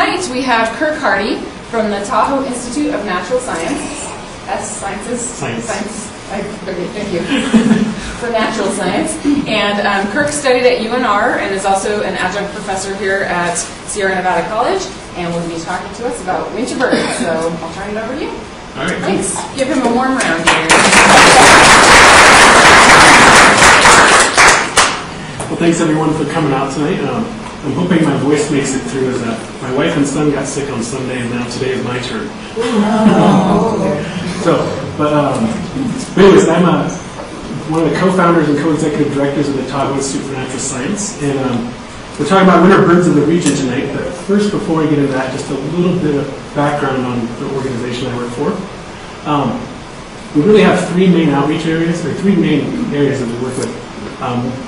tonight we have Kirk Hardy from the Tahoe Institute of Natural Science. Okay, thank you. For natural science. And Kirk studied at UNR and is also an adjunct professor here at Sierra Nevada College and will be talking to us about winter birds. So I'll turn it over to you. All right. Thanks. Give him a warm round here. Well, thanks everyone for coming out tonight. I'm hoping my voice makes it through, as my wife and son got sick on Sunday, and now today is my turn. But anyways, I'm one of the co-founders and co-executive directors of the Tahoe Institute for Natural Science, and we're talking about winter birds of the region tonight. But first, before we get into that, just a little bit of background on the organization I work for. We really have three main outreach areas, or three main areas that we work with.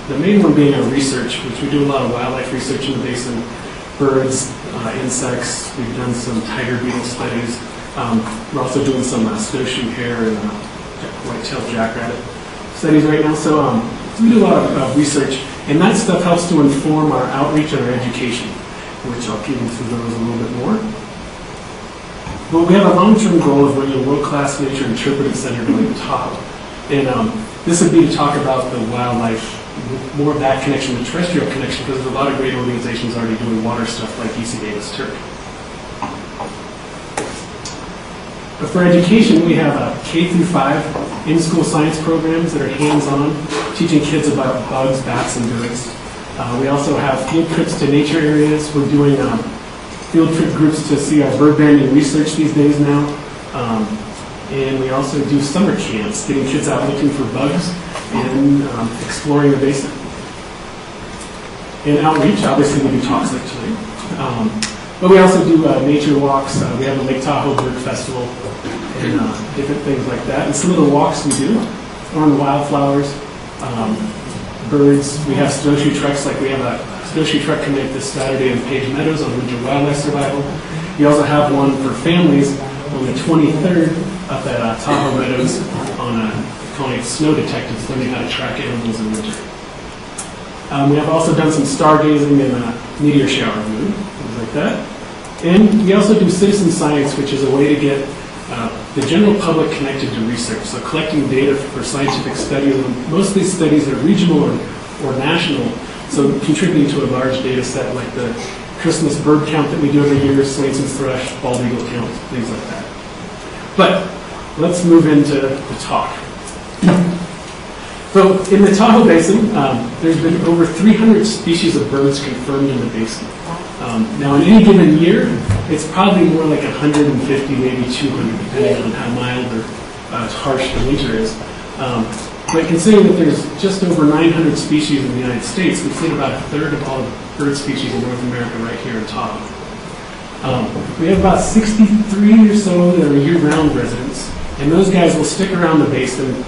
The main one being our research, which we do a lot of wildlife research in the basin, birds, insects. We've done some tiger beetle studies. We're also doing some snowshoe hare and white-tailed jackrabbit studies right now. So we do a lot of research, and that stuff helps to inform our outreach and our education, which I'll get into those a little bit more. But we have a long-term goal of running a world-class nature interpretive center like Tahoe. And this would be to talk about the wildlife, more of that connection, the terrestrial connection, because there's a lot of great organizations already doing water stuff like UCDAVIS Turk. But for education, we have K through 5 in-school science programs that are hands-on, teaching kids about bugs, bats, and birds. We also have field trips to nature areas. We're doing field trip groups to see our bird banding research these days now. And we also do summer camps, getting kids out looking for bugs and exploring the basin. In outreach, obviously we do talks like tonight. But we also do nature walks. We have a Lake Tahoe Bird Festival and different things like that. And some of the walks we do are on the wildflowers, birds. We have snowshoe treks, like we have a snowshoe trek coming up this Saturday in Page Meadows on winter wildlife survival. We also have one for families on the 23rd up at Tahoe Meadows on calling it Snow Detectives, learning how to track animals in winter. We have also done some stargazing and meteor shower moon, things like that. And we also do citizen science, which is a way to get the general public connected to research. So collecting data for scientific studies, and most of these studies are regional or national, so contributing to a large data set like the Christmas bird count that we do every year, Swainson's thrush, bald eagle count, things like that. But let's move into the talk. So in the Tahoe Basin, there's been over 300 species of birds confirmed in the basin. Now in any given year, it's probably more like 150, maybe 200, depending on how mild or harsh the winter is. But considering that there's just over 900 species in the United States, we've seen about a third of all the bird species in North America right here in Tahoe. We have about 63 or so that are year-round residents, and those guys will stick around the basin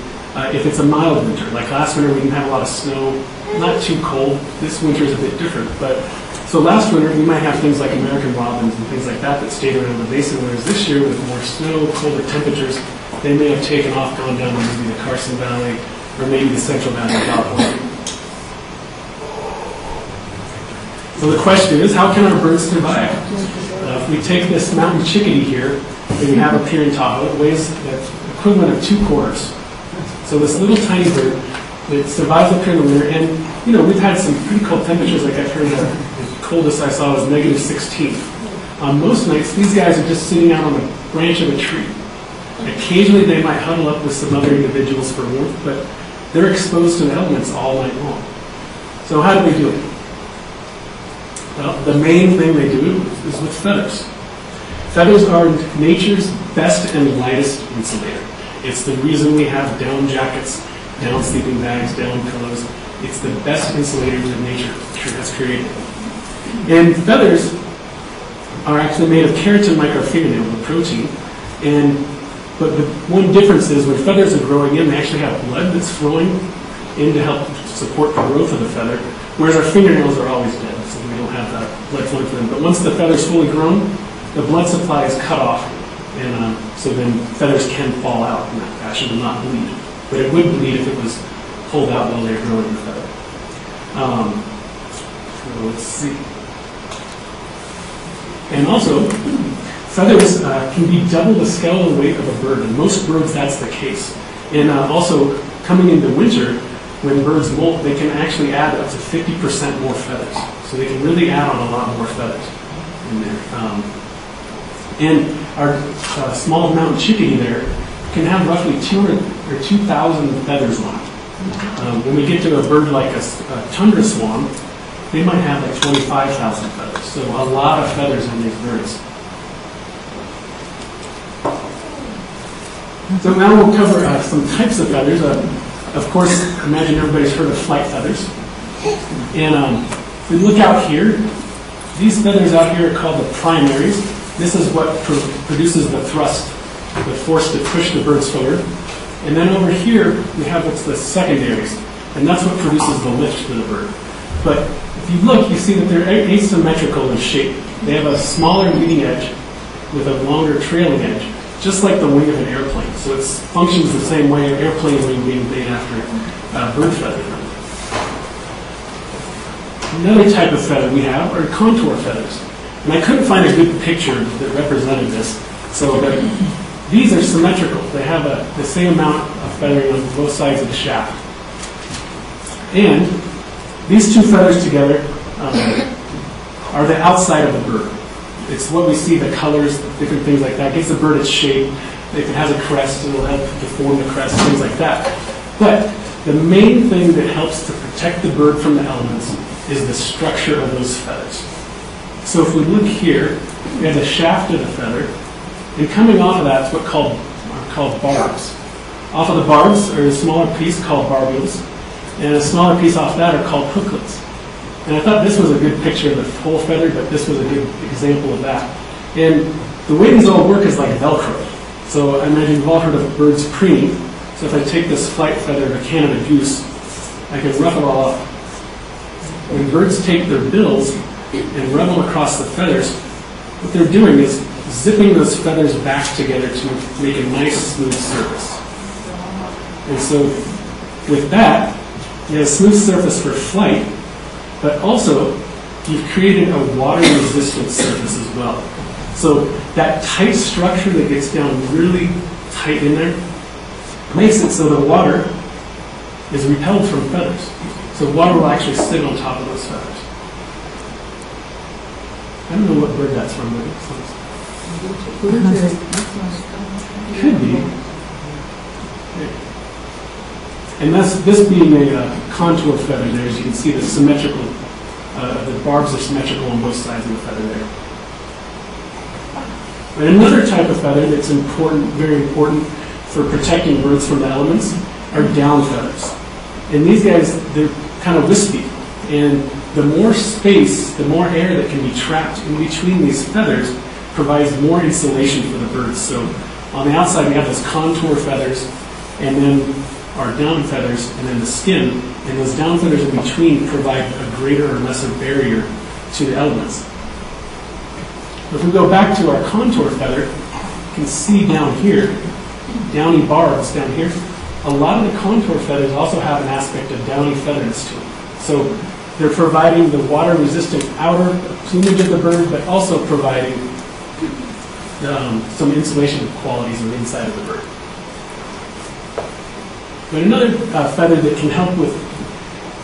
if it's a mild winter. Like last winter, we didn't have a lot of snow, not too cold. This winter is a bit different. But so last winter, we might have things like American robins and things like that that stayed around the basin, whereas this year, with more snow, colder temperatures, they may have taken off, gone down to maybe the Carson Valley or maybe the Central Valley of California. So the question is, how can our birds survive? If we take this mountain chickadee here that we have up here in Tahoe, it weighs the equivalent of 2 quarters. So this little tiny bird that survives up here in the winter, and you know, we've had some pretty cold temperatures. Like I've heard the coldest I saw was -16. On most nights, these guys are just sitting out on the branch of a tree. Occasionally, they might huddle up with some other individuals for warmth, but they're exposed to the elements all night long. So how do they do it? Well, the main thing they do is with feathers. Feathers are nature's best and lightest insulator. It's the reason we have down jackets, down sleeping bags, down pillows. It's the best insulator that nature has created. And feathers are actually made of keratin like our fingernail, the protein. But the one difference is when feathers are growing in, they actually have blood that's flowing in to help support the growth of the feather, whereas our fingernails are always dead, so we don't have that blood flowing for them. But once the feather's fully grown, the blood supply is cut off, and so then feathers can fall out in that fashion and not bleed. But it would bleed if it was pulled out while they're growing the feather. So let's see. And also, feathers can be double the skeletal weight of a bird. In most birds, that's the case. And also, coming into winter, when birds molt, they can actually add up to 50% more feathers. So they can really add on a lot more feathers in there. And our small mountain chickadee there can have roughly 200 or 2,000 feathers on it. When we get to a bird like a Tundra Swan, they might have like 25,000 feathers. So a lot of feathers in these birds. So now we'll cover some types of feathers. Of course, imagine everybody's heard of flight feathers. And if we look out here, these feathers out here are called the primaries. This is what produces the thrust, the force to push the birds forward. And then over here, we have what's the secondaries. And that's what produces the lift to the bird. But if you look, you see that they're asymmetrical in shape. They have a smaller leading edge with a longer trailing edge, just like the wing of an airplane. So it functions the same way an airplane wing being made after bird feather. Another type of feather we have are contour feathers. And I couldn't find a good picture that represented this. So these are symmetrical. They have the same amount of feathering on both sides of the shaft. And these two feathers together are the outside of the bird. It's what we see, the colors, different things like that. It gives the bird its shape. If it has a crest, it'll help deform the crest, things like that. But the main thing that helps to protect the bird from the elements is the structure of those feathers. So if we look here, we have the shaft of the feather, and coming off of that is what are called barbs. Off of the barbs are a smaller piece called barbules, and a smaller piece off that are called hooklets. And I thought this was a good picture of the whole feather, but this was a good example of that. And the way these all work is like Velcro. So I imagine you've all heard of birds preening. So if I take this flight feather of a Canada goose, I can rough it all up. When birds take their bills and rub them across the feathers, what they're doing is zipping those feathers back together to make a nice smooth surface. And so with that, you have a smooth surface for flight, but also you've created a water-resistant surface as well. So that tight structure that gets down really tight in there makes it so the water is repelled from feathers. So water will actually sit on top of those feathers. I don't know what bird that's from, but it could be. And this being a contour feather there, as you can see, the symmetrical, the barbs are symmetrical on both sides of the feather there. And another type of feather that's important, very important for protecting birds from the elements are down feathers. And these guys, they're kind of wispy. And the more space, the more air that can be trapped in between these feathers provides more insulation for the birds. So on the outside, we have those contour feathers, and then our down feathers, and then the skin. And those down feathers in between provide a greater or lesser barrier to the elements. If we go back to our contour feather, you can see down here, downy barbs down here. A lot of the contour feathers also have an aspect of downy feathers to them. So they're providing the water-resistant outer plumage of the bird, but also providing some insulation qualities on the inside of the bird. But another feather that can help with,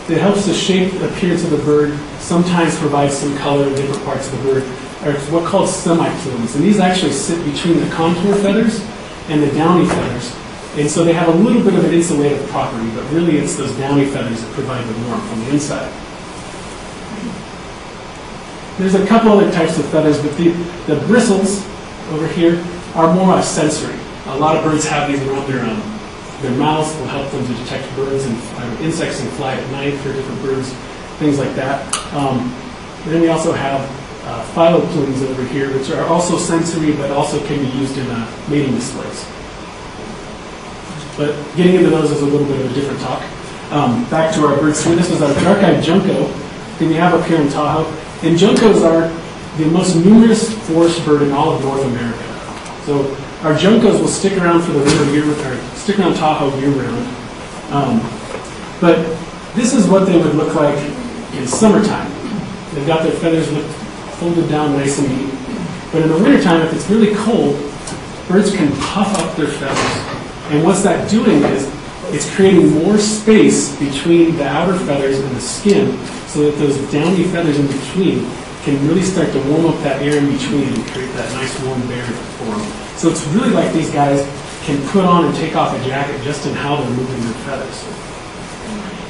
that helps to shape the appearance of the bird, sometimes provides some color in different parts of the bird, are what's called semi-plumes. And these actually sit between the contour feathers and the downy feathers. And so they have a little bit of an insulative property, but really it's those downy feathers that provide the warmth on the inside. There's a couple other types of feathers, but the bristles over here are more sensory. A lot of birds have these around their mouths, will help them to detect birds and insects and fly at night for different birds, things like that. Then we also have phyloplumes over here, which are also sensory, but also can be used in mating displays. But getting into those is a little bit of a different talk. Back to our birds here. This is our dark-eyed junco that we have up here in Tahoe. And juncos are the most numerous forest bird in all of North America. So our juncos will stick around for the winter year, or stick around Tahoe year-round. But this is what they would look like in summertime. They've got their feathers folded down nice and neat. But in the wintertime, if it's really cold, birds can puff up their feathers. And what's that doing is it's creating more space between the outer feathers and the skin so that those downy feathers in between can really start to warm up that air in between and create that nice warm barrier for them. So it's really like these guys can put on and take off a jacket just in how they're moving their feathers.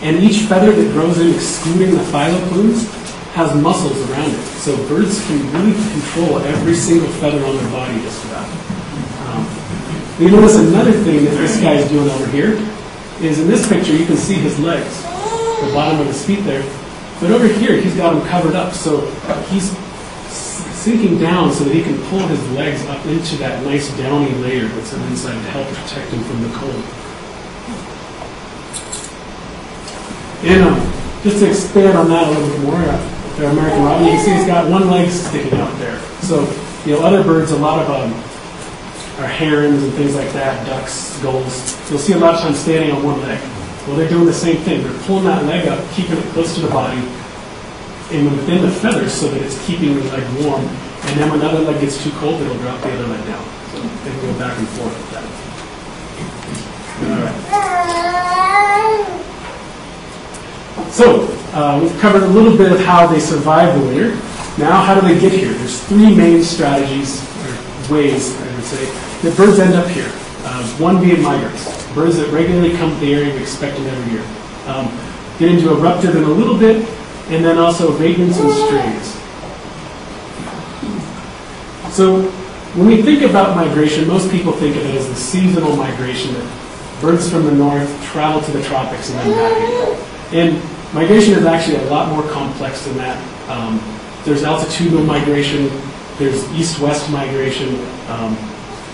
And each feather that grows in, excluding the phyloplumes, has muscles around it. So birds can really control every single feather on their body just about. You notice another thing that this guy is doing over here is in this picture you can see his legs, the bottom of his feet there. But over here he's got them covered up, so he's sinking down so that he can pull his legs up into that nice downy layer that's on the inside to help protect him from the cold. And just to expand on that a little bit more, the American robin, you can see he's got one leg sticking out there. So, other birds, a lot of are herons and things like that, ducks, gulls. You'll see a lot of times standing on one leg. Well, they're doing the same thing. They're pulling that leg up, keeping it close to the body, and within the feathers so that it's keeping the leg warm. And then when the other leg gets too cold, it'll drop the other leg down. So they can go back and forth with that. All right. So, we've covered a little bit of how they survive the winter. Now, how do they get here? There's three main strategies, or ways, I would say, that birds end up here. One being migrants, birds that regularly come to the area, we expect them every year. Get into Irruptive in a little bit, and then also vagrants and strays. So, when we think about migration, most people think of it as the seasonal migration that birds from the north travel to the tropics and then back again. And migration is actually a lot more complex than that. There's altitudinal migration, there's east-west migration.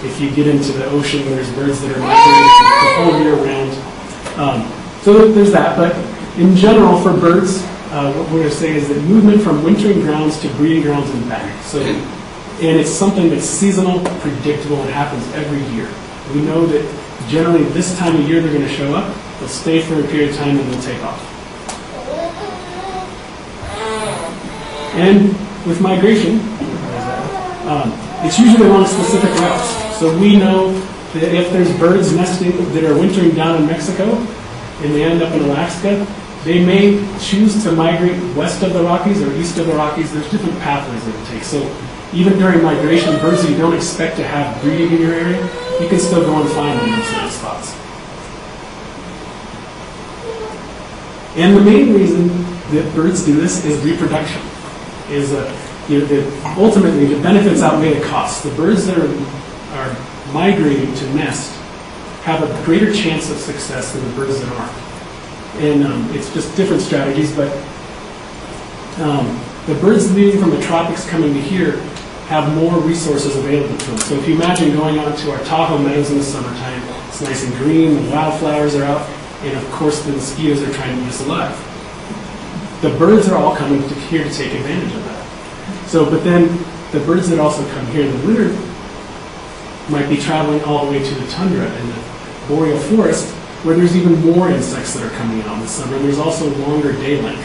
If you get into the ocean, there's birds that are migrating the whole year round. So there's that, but in general for birds, what we're going to say is that movement from wintering grounds to breeding grounds and back. So, and it's something that's seasonal, predictable, and happens every year. We know that generally this time of year they're going to show up, they'll stay for a period of time, and they'll take off. And with migration, it's usually along specific routes. So we know that if there's birds nesting that are wintering down in Mexico and they end up in Alaska, they may choose to migrate west of the Rockies or east of the Rockies. There's different pathways that it takes. So even during migration, birds that you don't expect to have breeding in your area, you can still go and find them in certain spots. And the main reason that birds do this is reproduction. Ultimately, the benefits outweigh the costs. The birds that are migrating to nest have a greater chance of success than the birds that aren't. And it's just different strategies, but the birds leaving from the tropics coming to here have more resources available to them. So if you imagine going out to our Tahoe meadows in the summertime, it's nice and green, the wildflowers are out, and of course the mosquitoes are trying to eat us alive. The birds are all coming to here to take advantage of that. So, but then the birds that also come here in the winter might be traveling all the way to the tundra and the boreal forest, where there's even more insects that are coming out in the summer. And there's also longer day length.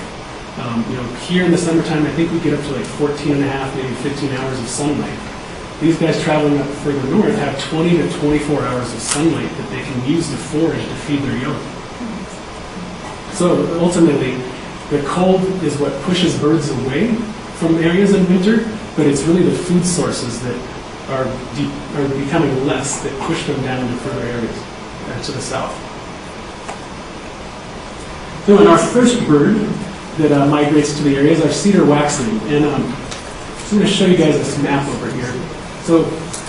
Here in the summertime, I think we get up to like 14 and a half, maybe 15 hours of sunlight. These guys traveling up further north have 20 to 24 hours of sunlight that they can use to forage to feed their young. So ultimately, the cold is what pushes birds away from areas in winter, but it's really the food sources that are becoming less that push them down to further areas, to the south. So in our first bird that migrates to the area is our Cedar Waxwing. And so I'm going to show you guys this map over here. So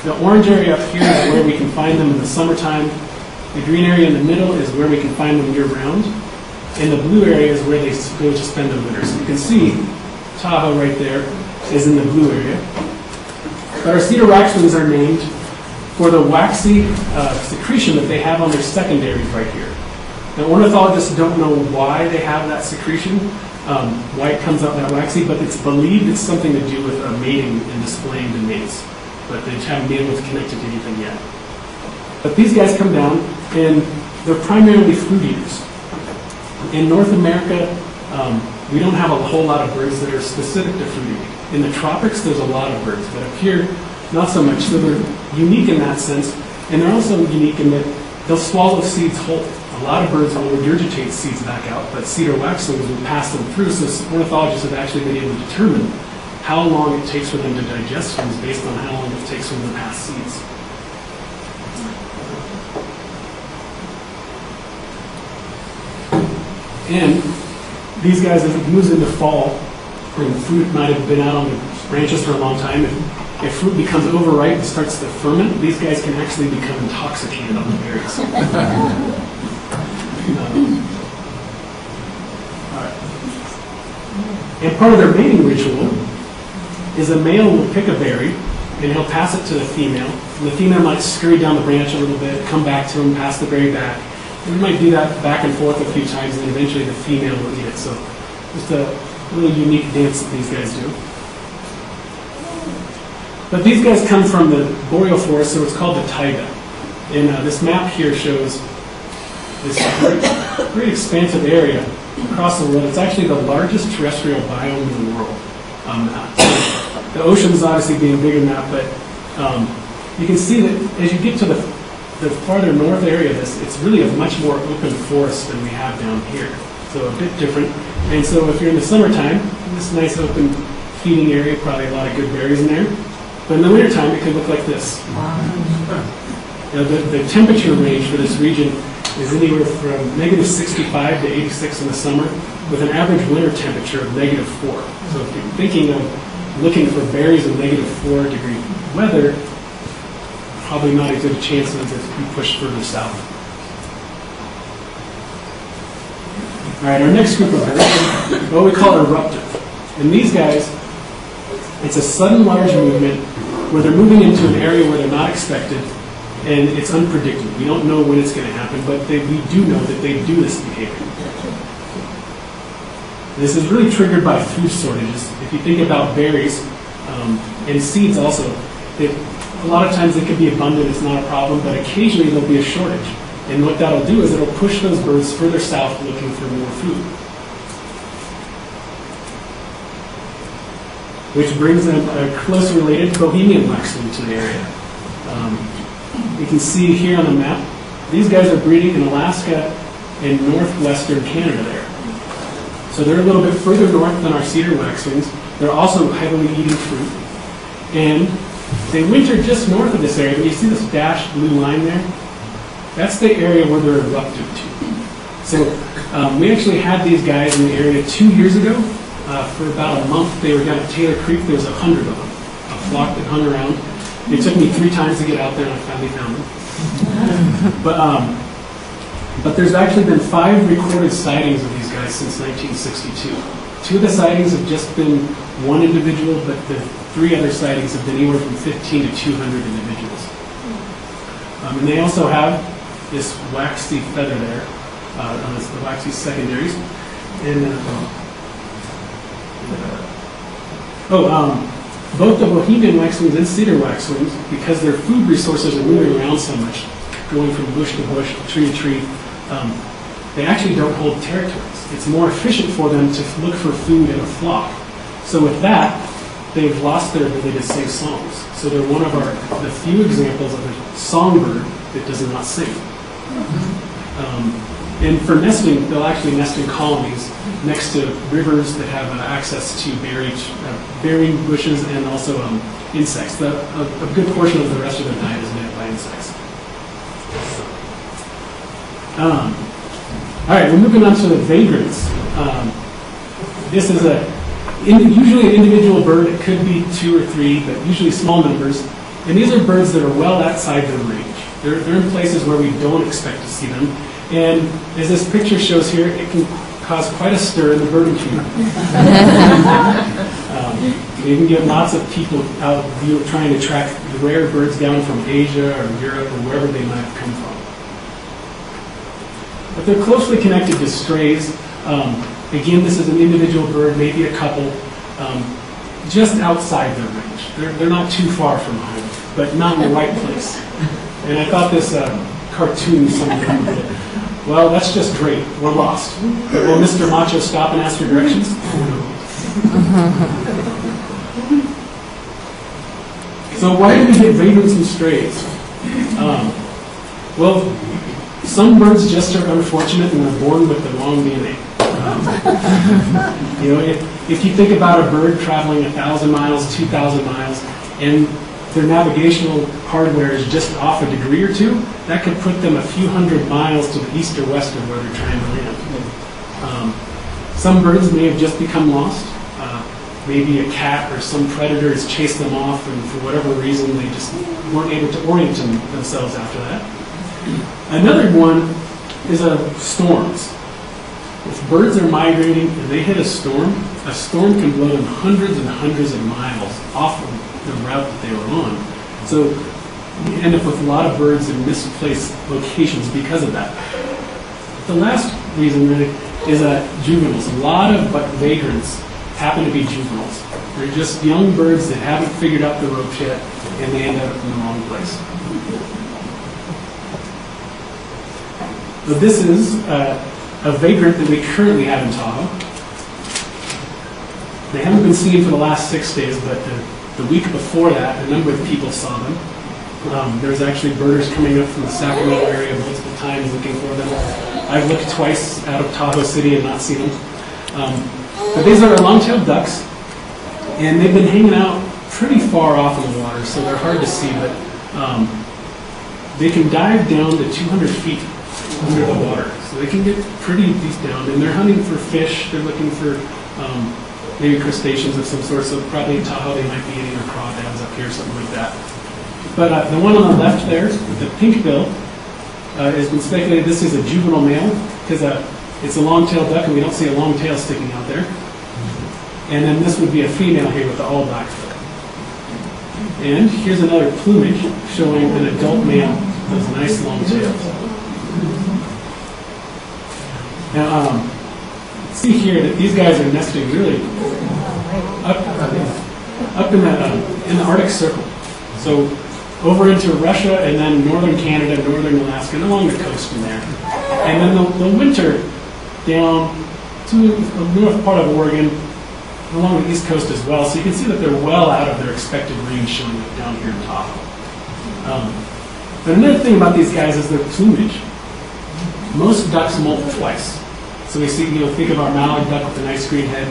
the orange area up here is where we can find them in the summertime. The green area in the middle is where we can find them year-round. And the blue area is where they go to spend the winter. So you can see Tahoe right there is in the blue area. But our Cedar Waxwings are named for the waxy secretion that they have on their secondaries right here. Now, ornithologists don't know why they have that secretion, why it comes out that waxy, but it's believed it's something to do with mating and displaying the mates. But they haven't been able to connect it to anything yet. But these guys come down, and they're primarily fruit eaters. In North America, we don't have a whole lot of birds that are specific to fruit eating. In the tropics, there's a lot of birds, but up here, not so much. So they're unique in that sense, and they're also unique in that they'll swallow seeds whole. A lot of birds will regurgitate seeds back out, but cedar waxwings will pass them through, so ornithologists have actually been able to determine how long it takes for them to digest foods based on how long it takes for them to pass seeds. And these guys, as it moves into fall, when fruit might have been out on the branches for a long time, if fruit becomes overripe and starts to ferment, these guys can actually become intoxicated on the berries. And part of their mating ritual is a male will pick a berry and he'll pass it to the female. And the female might scurry down the branch a little bit, come back to him, pass the berry back. And we might do that back and forth a few times, and then eventually the female will eat it. So just a really unique dance that these guys do. But these guys come from the boreal forest, so it's called the Taiga. And this map here shows this great expansive area across the world. It's actually the largest terrestrial biome in the world. The oceans obviously being bigger than that, but you can see that as you get to the farther north area of this, it's really a much more open forest than we have down here. So a bit different. And so if you're in the summertime, this nice open feeding area, probably a lot of good berries in there. But in the wintertime, it could look like this. The temperature range for this region is anywhere from -65 to 86 in the summer, with an average winter temperature of -4. So if you're thinking of looking for berries in -4 degree weather, probably not a good chance of it if you push further south. All right, our next group of birds, what we call Irruptive. And these guys, it's a sudden large movement where they're moving into an area where they're not expected, and it's unpredictable. We don't know when it's going to happen, but we do know that they do this behavior. This is really triggered by food shortages. If you think about berries and seeds also, a lot of times they can be abundant, it's not a problem, but occasionally there'll be a shortage. And what that'll do is it'll push those birds further south looking for more food. Which brings a closely related Bohemian Waxwing to the area. You can see here on the map, these guys are breeding in Alaska and northwestern Canada there. So they're a little bit further north than our cedar waxwings. They're also heavily eating fruit. And they winter just north of this area. But you see this dashed blue line there? That's the area where they're eruptive to. So we actually had these guys in the area 2 years ago. For about a month, they were down at Taylor Creek. There was 100 of them, a flock that hung around. It took me 3 times to get out there, and I finally found them. But there's actually been 5 recorded sightings of these guys since 1962. 2 of the sightings have just been one individual, but the 3 other sightings have been anywhere from 15 to 200 individuals. And they also have this waxy feather there, the waxy secondaries. And both the Bohemian waxwings and cedar waxwings, because their food resources are moving around so much, going from bush to bush, tree to tree, they actually don't hold territories. It's more efficient for them to look for food in a flock. So with that, they've lost their ability to sing songs. So they're one of the few examples of a songbird that does not sing. And for nesting, they'll actually nest in colonies next to rivers that have access to berry bushes and also insects. A good portion of the rest of their diet is met by insects. All right, we're moving on to the vagrants. This is usually an individual bird. It could be 2 or 3, but usually small numbers. And these are birds that are well outside their range. They're in places where we don't expect to see them. And as this picture shows here, it can cause quite a stir in the birding community. You can get lots of people out trying to track the rare birds down from Asia or Europe or wherever they might have come from. But they're closely connected to strays. Again, this is an individual bird, maybe a couple, just outside their range. They're not too far from home, but not in the right place. And I thought this cartoon summed it up a bit. Well, that's just great. We're lost. Will Mr. Macho stop and ask for directions? So why do we get vagrants and strays? Well, some birds just are unfortunate and are born with the wrong DNA. If you think about a bird traveling 1,000 miles, 2,000 miles, and their navigational hardware is just off a degree or two, that could put them a few hundred miles to the east or west of where they're trying to land. Some birds may have just become lost. Maybe a cat or some predator has chased them off, and for whatever reason, they just weren't able to orient themselves after that. Another one is storms. If birds are migrating and they hit a storm can blow them hundreds and hundreds of miles off of the route that they were on. So you end up with a lot of birds in misplaced locations because of that. The last reason really is juveniles. A lot of vagrants happen to be juveniles. They're just young birds that haven't figured out the ropes yet, and they end up in the wrong place. So this is a vagrant that we currently have in Tahoe. They haven't been seen for the last 6 days, but the week before that, a number of people saw them. There's actually birders coming up from the Sacramento area multiple times looking for them. I've looked twice out of Tahoe City and not seen them. But these are long-tailed ducks, and they've been hanging out pretty far off in the water, so they're hard to see, but they can dive down to 200 feet under the water. So they can get pretty deep down, and they're hunting for fish. They're looking for maybe crustaceans of some sort, so probably in Tahoe they might be eating crawdads up here, something like that. But the one on the left there, with the pink bill, has been speculated this is a juvenile male, because it's a long-tailed duck, and we don't see a long tail sticking out there. And then this would be a female here with the all-black bill. And here's another plumage showing an adult male with those nice long tails. Now, see here that these guys are nesting really up in the Arctic Circle. So over into Russia and then northern Canada, northern Alaska, and along the coast from there. And then they'll winter down to the north part of Oregon, along the east coast as well. So you can see that they're well out of their expected range showing up down here in Tahoe. But another thing about these guys is their plumage. Most ducks molt twice. So we see, think of our mallard duck with the nice green head.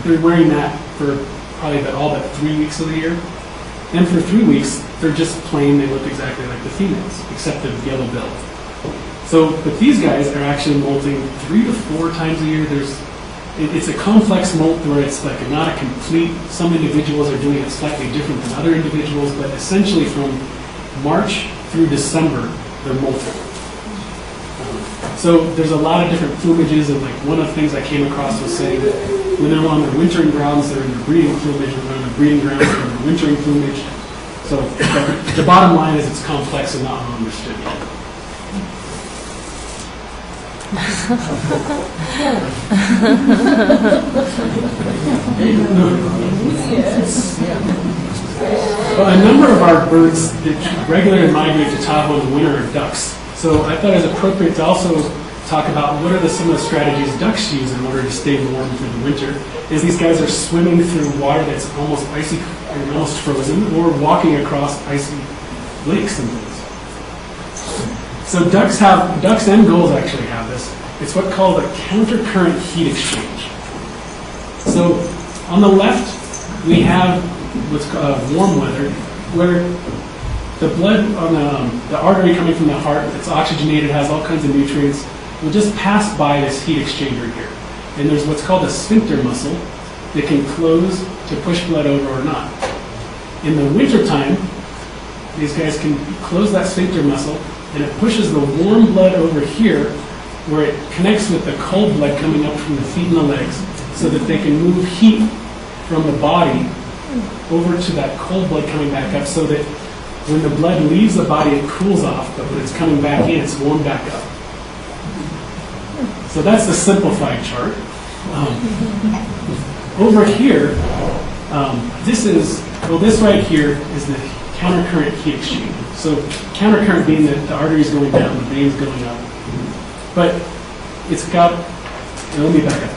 They're wearing that for probably all but 3 weeks of the year. And for 3 weeks, they're just plain, they look exactly like the females, except the yellow bill. So, but these guys are actually molting 3 to 4 times a year. It's a complex molt where it's like not a complete, some individuals are doing it slightly different than other individuals, but essentially from March through December, they're molting. So there's a lot of different plumages, and like one of the things I came across was saying that when they're on their wintering grounds, they're in their breeding plumage. When they're on their breeding grounds, they're in their wintering plumage. So the bottom line is it's complex and not understood yet. Well, a number of our birds that regularly migrate to Tahoe in the winter are ducks. So I thought it was appropriate to also talk about what are some of the strategies ducks use in order to stay warm through the winter. Is these guys are swimming through water that's almost icy and almost frozen, or walking across icy lakes and things. So ducks and gulls actually have this. It's what's called a countercurrent heat-exchange. So on the left, we have what's called warm weather, where the blood on the artery coming from the heart, it's oxygenated, has all kinds of nutrients, will just pass by this heat exchanger here. And there's what's called a sphincter muscle that can close to push blood over or not. In the wintertime, these guys can close that sphincter muscle, and it pushes the warm blood over here, where it connects with the cold blood coming up from the feet and the legs, so that they can move heat from the body over to that cold blood coming back up, so that when the blood leaves the body, it cools off, but when it's coming back in, it's warmed back up. So that's the simplified chart. Over here, this right here is the countercurrent heat exchange. So countercurrent being that the arteries going down, the veins going up. But it's got, let me back up.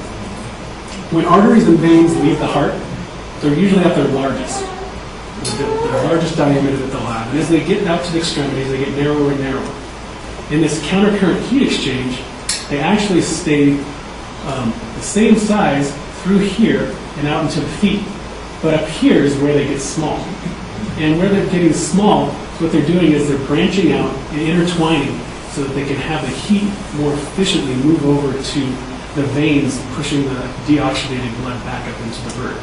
When arteries and veins leave the heart, they're usually at their largest. the largest diameter that they'll have. And as they get out to the extremities, they get narrower and narrower. In this countercurrent heat exchange, they actually stay the same size through here and out into the feet. But up here is where they get small. And where they're getting small, what they're doing is they're branching out and intertwining so that they can have the heat more efficiently move over to the veins, pushing the deoxygenated blood back up into the bird.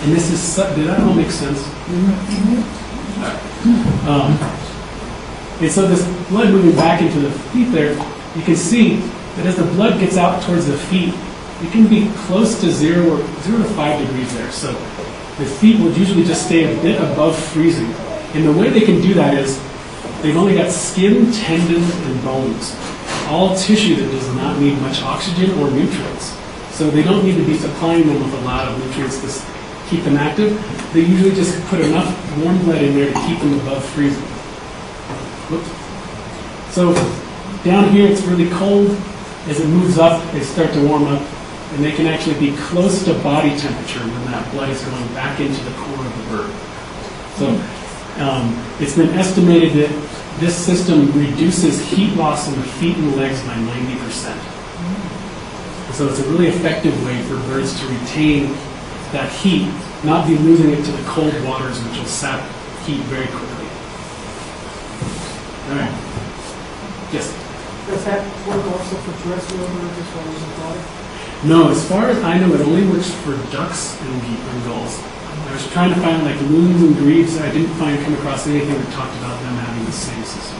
And this is, did that all make sense? And so this blood moving back into the feet there, you can see that as the blood gets out towards the feet, it can be close to 0 to 5 degrees there. So the feet will usually just stay a bit above freezing. And the way they can do that is they've only got skin, tendons, and bones. All tissue that does not need much oxygen or nutrients. So they don't need to be supplying them with a lot of nutrients to keep them active. They usually just put enough warm blood in there to keep them above freezing. Whoops. So down here it's really cold. As it moves up, they start to warm up, and they can actually be close to body temperature when that blood is going back into the core of the bird. So it's been estimated that this system reduces heat loss in the feet and legs by 90%. So it's a really effective way for birds to retain that heat, not be losing it to the cold waters, which will sap heat very quickly. All right. Yes? Does that work also for terrestrial birds as well as aquatic? No, as far as I know, it only works for ducks and gulls. I was trying to find like loons and grebes. I didn't come across anything that talked about them having the same system.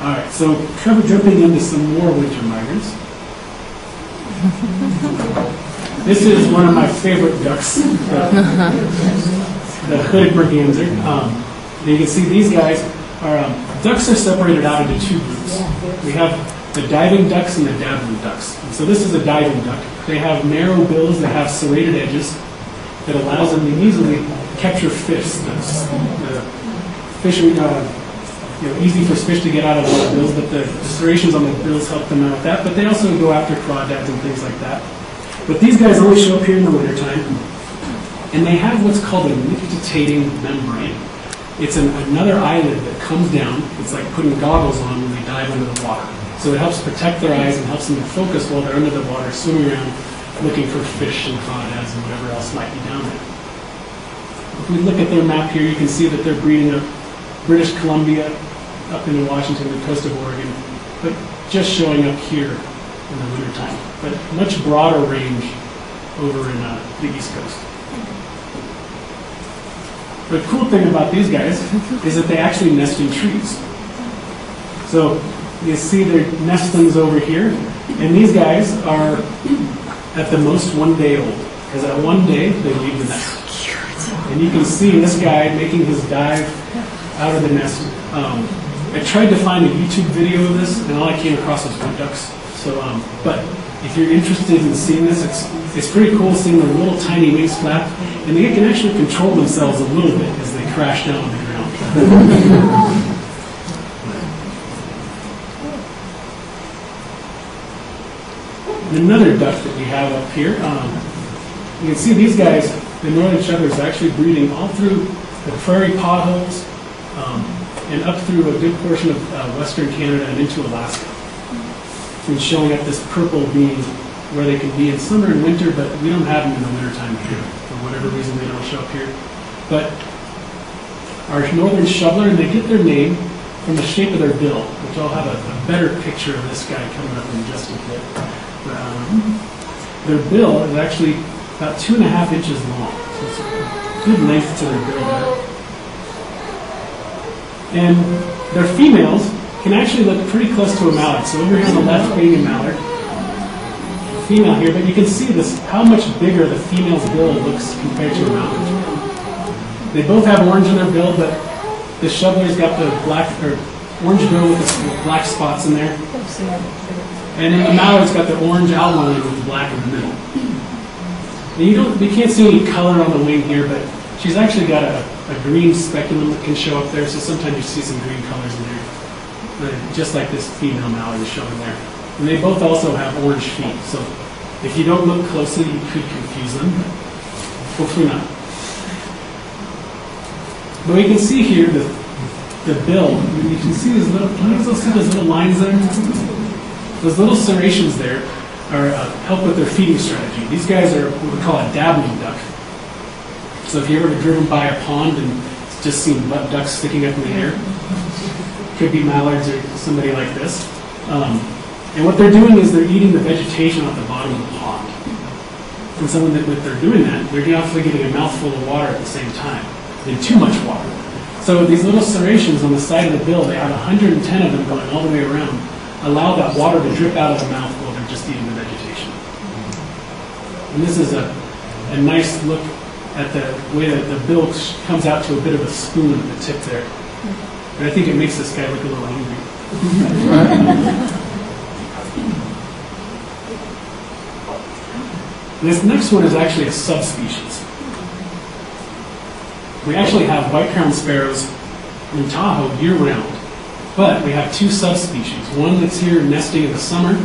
All right, so jumping into some more winter migrants. This is one of my favorite ducks, the hooded Merganser. You can see these guys are, ducks are separated out into two groups. We have the diving ducks and the dabbling ducks. And so this is a diving duck. They have narrow bills that have serrated edges that allows them to easily capture fish. The fish are easy for fish to get out of the bills, but the serrations on the bills help them out with that. But they also go after crawdads and things like that. But these guys only show up here in the wintertime. And they have what's called a nictitating membrane. It's another eyelid that comes down. It's like putting goggles on when they dive under the water. So it helps protect their eyes and helps them to focus while they're under the water, swimming around, looking for fish and crawdads and whatever else might be down there. If we look at their map here, you can see that they're breeding up British Columbia, up into Washington, the coast of Oregon, but just showing up here in the wintertime. But much broader range over in the East Coast. The cool thing about these guys is that they actually nest in trees. So you see their nestlings over here, and these guys are at the most 1 day old, because at 1 day they leave the nest. And you can see this guy making his dive out of the nest. I tried to find a YouTube video of this, and all I came across was wood ducks. So, but if you're interested in seeing this, it's pretty cool seeing their little tiny wings flap, and they can actually control themselves a little bit as they crash down on the ground. Another duck that we have up here, you can see these guys, the northern shovelers, are actually breeding all through the prairie potholes and up through a good portion of western Canada and into Alaska. And showing up this purple being where they can be in summer and winter, but we don't have them in the wintertime here. For whatever reason, they don't show up here. But our northern shoveler, and they get their name from the shape of their bill, which I'll have a better picture of this guy coming up in just a bit. Their bill is actually about 2.5 inches long. So it's a good length to their bill there. And their females can actually look pretty close to a mallard. So over here on the left being a mallard, female here, but you can see this, how much bigger the female's bill looks compared to a mallard. They both have orange in their bill, but the shoveler's got the black, or orange bill with the black spots in there. And then the mallard's got the orange outline with the black in the middle. And you can't see any color on the wing here, but she's actually got a green speculum that can show up there, so sometimes you see some green colors in there. Just like this female mallard is showing there. And they both also have orange feet. So If you don't look closely, you could confuse them, but hopefully not. But we can see here the bill. You can see these little, can you see those little lines there? Those little serrations there are help with their feeding strategy. These guys are what we call a dabbling duck. So if you ever driven by a pond and just seen ducks sticking up in the air, could be mallards or somebody like this. And what they're doing is they're eating the vegetation off the bottom of the pond. And so when they're doing that, they're actually getting a mouthful of water at the same time, and too much water. So these little serrations on the side of the bill, they have 110 of them going all the way around, allow that water to drip out of the mouth while they're just eating the vegetation. And this is a nice look at the way that the bill comes out to a bit of a spoon at the tip there. And I think it makes this guy look a little angry. This next one is actually a subspecies. We actually have white-crowned sparrows in Tahoe year-round, but we have two subspecies. One that's here nesting in the summer,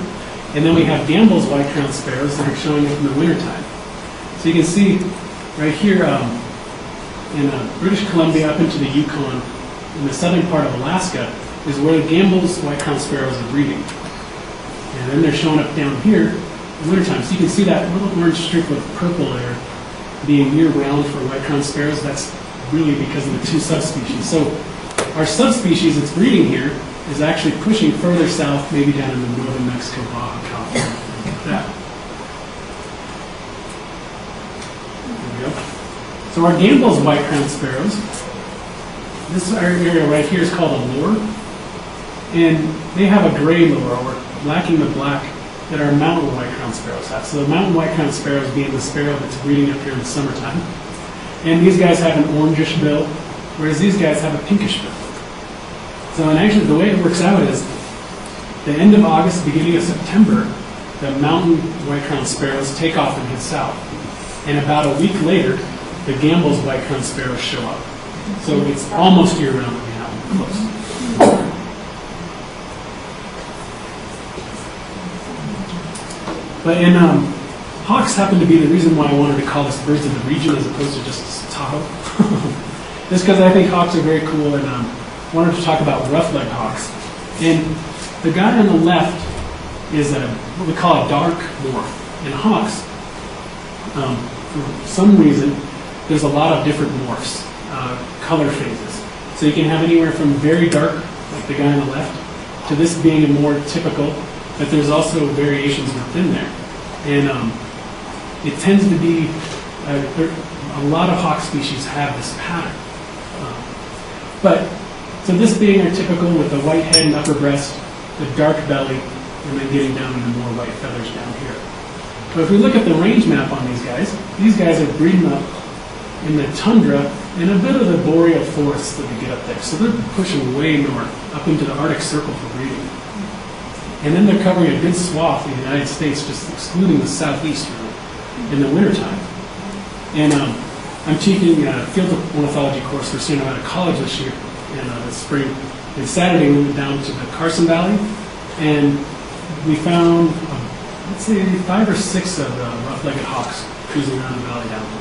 and then we have Gambel's white-crowned sparrows that are showing up in the wintertime. So you can see right here in British Columbia up into the Yukon, in the southern part of Alaska, is where the Gambel's white-crowned sparrows are breeding. And then they're showing up down here in wintertime. So you can see that little orange strip of purple there being year-round for white-crowned sparrows. That's really because of the two subspecies. So our subspecies that's breeding here is actually pushing further south, maybe down in the northern Mexico, Baja California, like that. There we go. So our Gambel's white-crowned sparrows, this area right here is called a lure, and they have a gray lure, or lacking the black, that our mountain white-crowned sparrows have. So the mountain white-crowned sparrows being the sparrow that's breeding up here in the summertime. And these guys have an orangish bill, whereas these guys have a pinkish bill. So, and actually the way it works out is the end of August, beginning of September, the mountain white-crowned sparrows take off and head south. And about a week later, the Gambel's white-crowned sparrows show up. So it's almost year-round that we have them close. But in hawks happen to be the reason why I wanted to call this birds of the region as opposed to just Tahoe. Just because I think hawks are very cool, and wanted to talk about rough-legged hawks. And the guy on the left is what we call a dark morph. In hawks, for some reason, there's a lot of different morphs, color phases. So you can have anywhere from very dark, like the guy on the left, to this being a more typical, but there's also variations within there. And it tends to be, a lot of hawk species have this pattern. So this being our typical with the white head and upper breast, the dark belly, and then getting down into more white feathers down here. But if we look at the range map on these guys are breeding up in the tundra and a bit of the boreal forests that we get up there. So they're pushing way north, up into the Arctic Circle for breeding. And then they're covering a good swath of the United States, just excluding the southeast really, in the wintertime. And I'm teaching a field ornithology course for Sierra Nevada College this year, in the spring. And Saturday we went down to the Carson Valley, and we found, let's say, 5 or 6 of the rough-legged hawks cruising around the valley down there.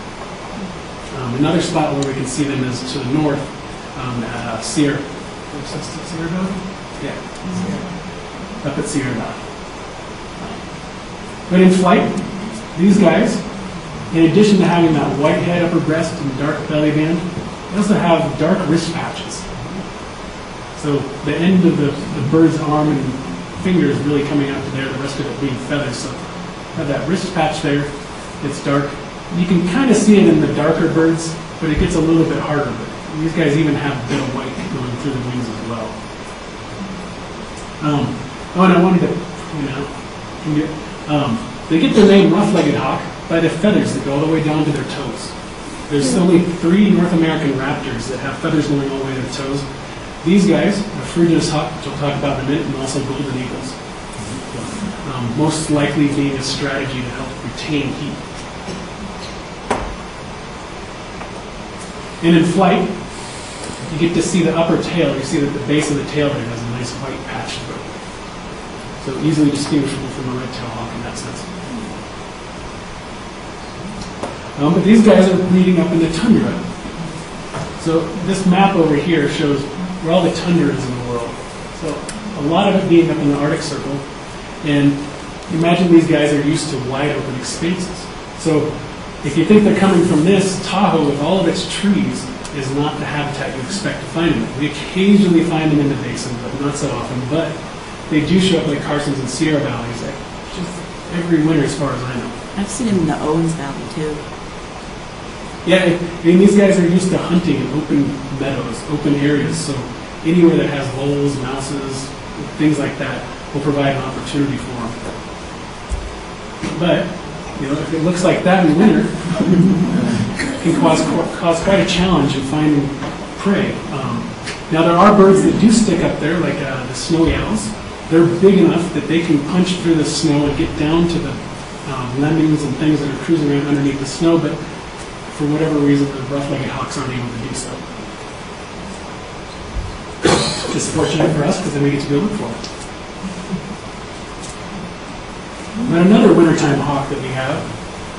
Another spot where we can see them is to the north at Sierra Valley? Yeah. Up at Sierra Valley. But in flight, these guys, in addition to having that white head, upper breast, and dark belly band, they also have dark wrist patches. So the end of the bird's arm and finger is really coming out to there, the rest of it being feathers. So have that wrist patch there, it's dark. You can kind of see it in the darker birds, but it gets a little bit harder. But these guys even have a bit of white going through the wings as well. And I wanted to point out, they get their name rough-legged hawk by the feathers that go all the way down to their toes. There's only 3 North American raptors that have feathers going all the way to their toes. These guys, the Ferruginous Hawk, which I'll talk about in a minute, and also golden eagles. Most likely being a strategy to help retain heat. And in flight, you get to see the upper tail. You see that the base of the tail there has a nice white patch to it. So easily distinguishable from a red-tailed hawk in that sense. But these guys are breeding up in the tundra. So this map over here shows where all the tundra is in the world. So a lot of it being up in the Arctic Circle. And imagine these guys are used to wide open expanses. So if you think they're coming from this, Tahoe with all of its trees is not the habitat you expect to find them in. We occasionally find them in the basin, but not so often. But they do show up like Carson's and Sierra Valleys just every winter as far as I know. I've seen them in the Owens Valley too. Yeah, I mean, these guys are used to hunting in open meadows, open areas, so anywhere that has voles, mouses, things like that will provide an opportunity for them. But, if it looks like that in winter, it can cause quite a challenge in finding prey. Now, there are birds that do stick up there, like the snowy owls. They're big enough that they can punch through the snow and get down to the lemmings and things that are cruising around underneath the snow, but for whatever reason, the rough-legged hawks aren't able to do so. Just fortunate for us, because then we get to go look for it. But another wintertime hawk that we have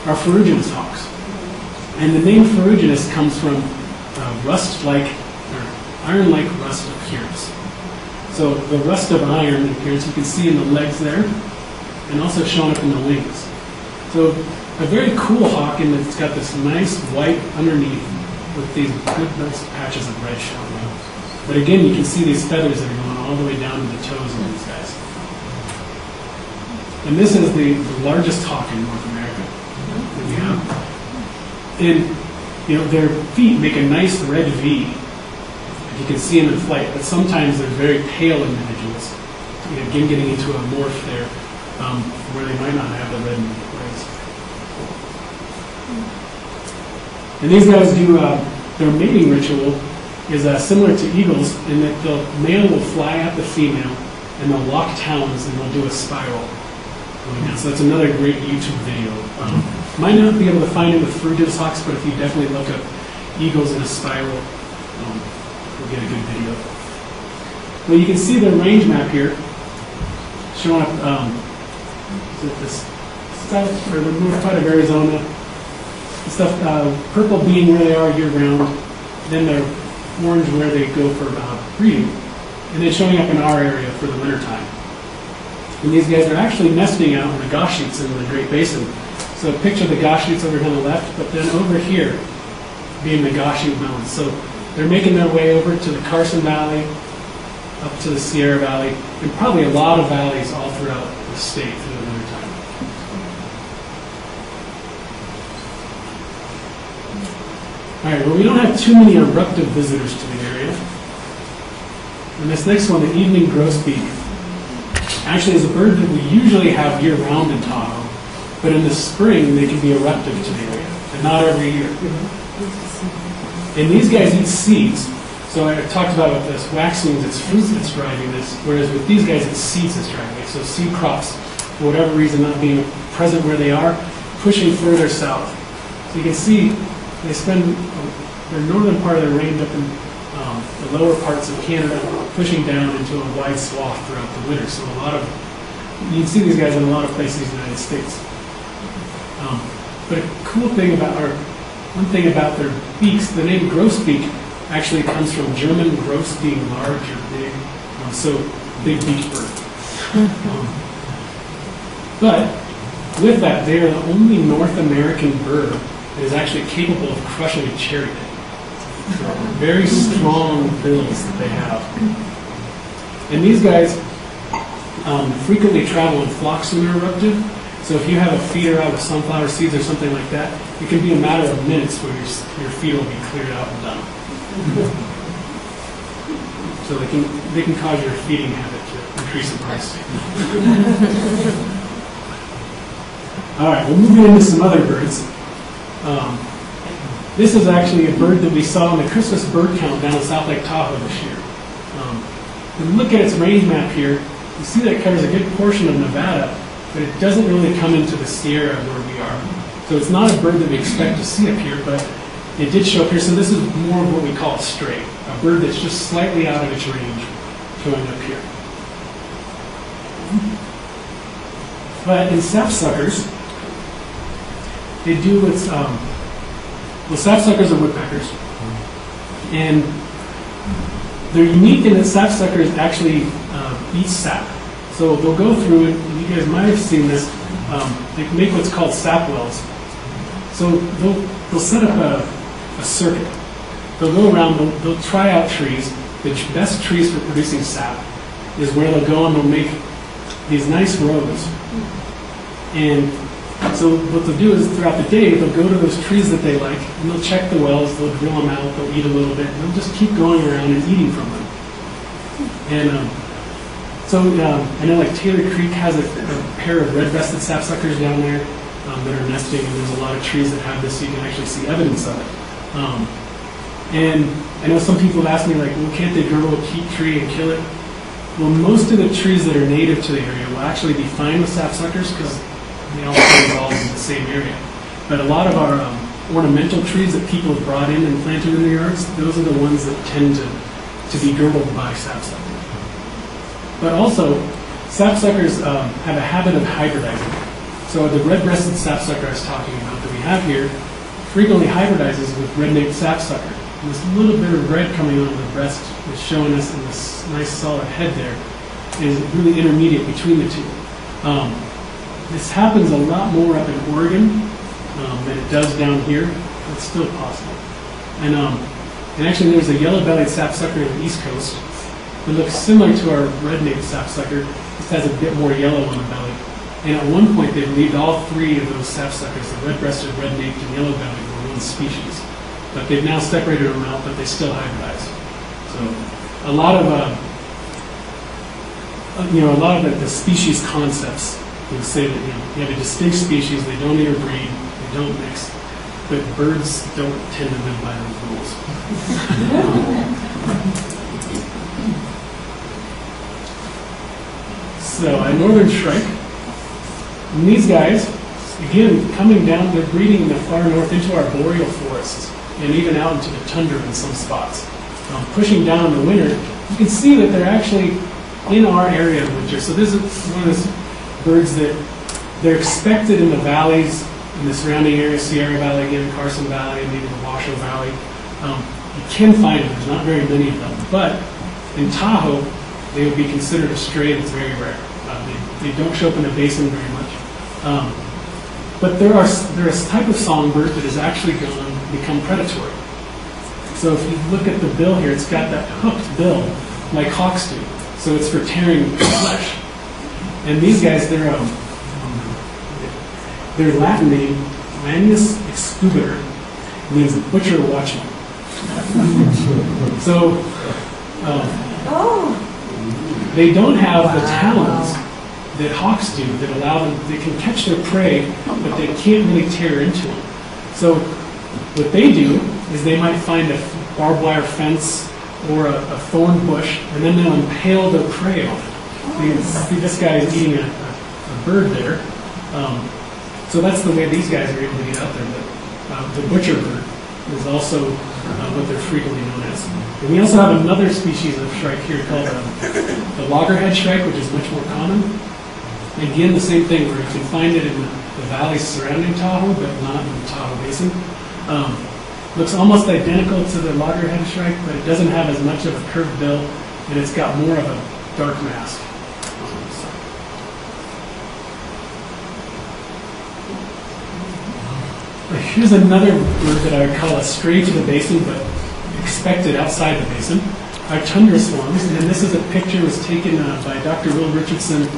are Ferruginous hawks. And the name Ferruginous comes from rust-like, or iron-like rust appearance. So the rust of iron appearance you can see in the legs there, and also shown up in the wings. So a very cool hawk in that it's got this nice white underneath with these good nice patches of red showing up. But again, you can see these feathers that are going all the way down to the toes of these guys. And this is the largest hawk in North America that we have. And their feet make a nice red V. You can see them in flight, but sometimes they're very pale individuals. Again, getting into a morph there where they might not have the red legs. And these guys do, their mating ritual is similar to eagles in that the male will fly at the female and they'll lock talons and they'll do a spiral. So that's another great YouTube video. Might not be able to find it with Ferruginous hawks, but if you definitely look up eagles in a spiral, you'll get a good video. Well, you can see the range map here showing up this stuff, or the north part of Arizona. Stuff, purple being where they are year-round, then they're orange where they go for breeding, and then showing up in our area for the wintertime. And these guys are actually nesting out in the Goshutes in the Great Basin. So picture the Goshutes over here on the left, but then over here being the Goshute Mountains. So they're making their way over to the Carson Valley, up to the Sierra Valley, and probably a lot of valleys all throughout the state through the wintertime. All right, well, we don't have too many eruptive visitors to the area. And this next one, the evening grosbeak, actually is a bird that we usually have year-round in Tahoe, but in the spring they can be eruptive to the area, and not every year. And these guys eat seeds. So I talked about with this waxwings, it's fruit that's driving this, whereas with these guys it's seeds that's driving it. So seed crops, for whatever reason not being present where they are, pushing further south. So you can see they spend their northern part of their range up in the lower parts of Canada, pushing down into a wide swath throughout the winter. So you can see these guys in a lot of places in the United States. But a cool thing one thing about their beaks, the name Grosbeak actually comes from German gross being large or big, so big beaked bird. But with that, they are the only North American bird that is actually capable of crushing a cherry pit. Very strong bills that they have. And these guys frequently travel in flocks when they're eruptive. So if you have a feeder out with sunflower seeds or something like that, it can be a matter of minutes where your feeder will be cleared out and done. So they can cause your feeding habit to increase in price. All right, we'll move into some other birds. This is actually a bird that we saw in the Christmas bird count down in South Lake Tahoe this year. If you look at its range map here, you see that it covers a good portion of Nevada, but it doesn't really come into the Sierra where we are. So it's not a bird that we expect to see up here, but it did show up here. So this is more of what we call a stray, a bird that's just slightly out of its range showing up here. But in sapsuckers, they do what's Well, sapsuckers are woodpeckers, and they're unique in that sapsuckers actually eat sap. So they'll go through it, and you guys might have seen this, they make what's called sap wells. So they'll set up a circuit. They'll go around, they'll try out trees. The best trees for producing sap is where they'll go and they'll make these nice rows. And so what they'll do is throughout the day, they'll go to those trees that they like, and they'll check the wells, they'll drill them out, they'll eat a little bit, and they'll just keep going around and eating from them. And I know like Taylor Creek has a pair of red-breasted sapsuckers down there that are nesting, and there's a lot of trees that have this, so you can actually see evidence of it. And I know some people have asked me, like, well, can't they girdle a peat tree and kill it? Well, most of the trees that are native to the area will actually be fine with sapsuckers because they all evolve in the same area. But a lot of our ornamental trees that people have brought in and planted in their yards, those are the ones that tend to be girdled by sapsuckers. But also, sapsuckers have a habit of hybridizing. So the red-breasted sapsucker I was talking about that we have here frequently hybridizes with red-naped sapsucker. And this little bit of red coming on the breast is showing us in this nice solid head there is really intermediate between the two. This happens a lot more up in Oregon than it does down here. It's still possible. And actually there's a yellow-bellied sapsucker on the East Coast that looks similar to our red-naped sapsucker. Just has a bit more yellow on the belly. And at one point they believed all three of those sapsuckers, the red-breasted, red-naped, and yellow-bellied, were one species. But they've now separated them out, but they still hybridize. So a lot of the species concepts would say that you have a distinct species, they don't interbreed, they don't mix, but birds don't tend to live by those rules. So a northern shrike, and these guys, again, coming down, they're breeding in the far north into our boreal forests and even out into the tundra in some spots. Pushing down in the winter, you can see that they're actually in our area in winter. So this is one of those birds that they're expected in the valleys, in the surrounding area, Sierra Valley again, Carson Valley, and maybe the Washoe Valley. You can find them, there's not very many of them. But in Tahoe, they would be considered a stray that's very rare. They don't show up in the basin very much. But they're a type of songbird that has actually become predatory. So if you look at the bill here, it's got that hooked bill like hawks do. So it's for tearing flesh. And these guys, their Latin name, Lanius excubator, means butcher watchman. So they don't have the talons that hawks do that allow them, they can catch their prey, but they can't really tear into them. So what they do is they might find a barbed wire fence or a thorn bush, and then they'll impale their prey on it. So you can see this guy is eating a bird there. So that's the way these guys are able to get out there. But the butcher bird is also what they're frequently known as. And we also have another species of shrike here called the loggerhead shrike, which is much more common. Again, the same thing where you can find it in the valleys surrounding Tahoe, but not in the Tahoe Basin. Looks almost identical to the loggerhead shrike, but it doesn't have as much of a curved bill, and it's got more of a dark mask. Here's another bird that I would call a stray to the basin, but expected outside the basin. Our Tundra Swans, and this is a picture that was taken by Dr. Will Richardson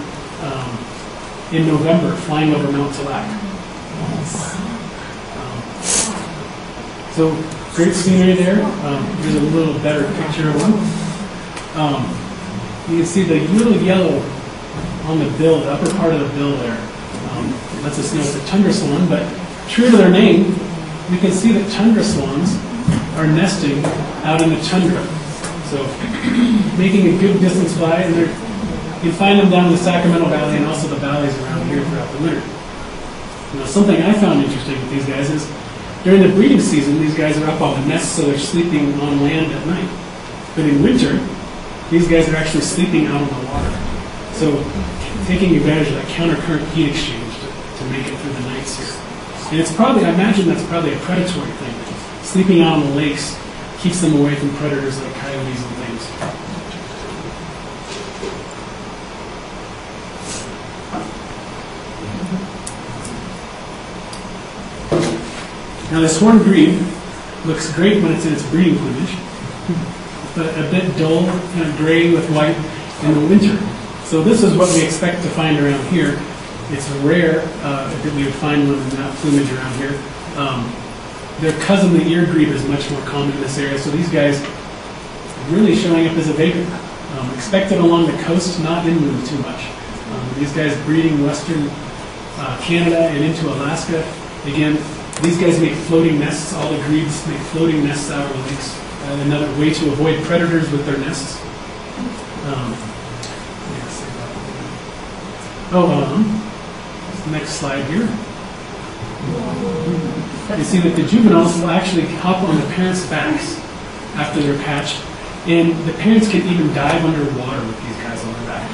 in November, flying over Mount Talac. So great scenery there. Here's a little better picture of one. You can see the little yellow on the bill, the upper part of the bill there. Lets us know it's a Tundra Swan, but true to their name, we can see that Tundra Swans are nesting out in the tundra. So making a good distance fly, and you can find them down in the Sacramento Valley and also the valleys around here throughout the winter. Something I found interesting with these guys is during the breeding season, these guys are up on the nest, so they're sleeping on land at night. But in winter, these guys are actually sleeping out on the water. So taking advantage of that countercurrent heat exchange to make it through the nights here. And it's probably, I imagine that's probably a predatory thing. sleeping out on the lakes keeps them away from predators like coyotes and things. Now this horned grebe looks great when it's in its breeding plumage, but a bit dull, kind of gray with white in the winter. So this is what we expect to find around here. It's rare that we would find one in that plumage around here. Their cousin, the ear grebe, is much more common in this area, so these guys are really showing up as a vagrant. Expected along the coast, not inland too much. These guys breeding western Canada and into Alaska. Again, these guys make floating nests. All the grebes make floating nests out of the lakes. Another way to avoid predators with their nests. Next slide here. You see that the juveniles will actually hop on the parents' backs after they're patched, and the parents can even dive underwater with these guys on their back.